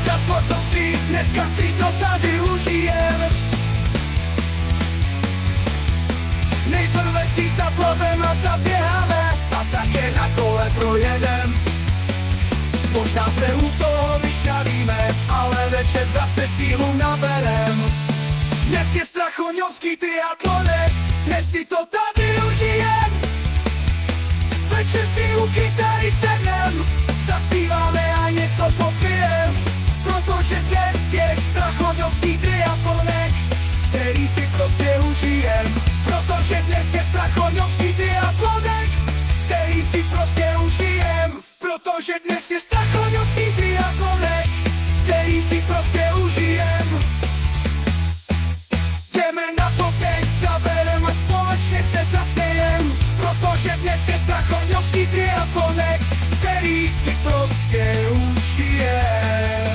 za sportovci, dneska si to tady užijem. Nejprve si zaplovem a zaběháme a také na kole projedem. Možná se u toho vyšalíme, ale večer zase sílu naberem. Dnes je strachoňovský triatlonek, dnes si to tady užijem. Večer si u kytary sednem, zaspíváme a něco popijem. Protože dnes je strachoňovský triatlonek, který si prostě užijem. Protože dnes je strachoňovský triatlonek, který si prostě užijem. Protože dnes je strachoňovský triatlonek, který si prostě užijem. Jdeme na to teď, zaberem a společně se zasmějem. Protože dnes je strachoňovský triatlonek, který si prostě užijem.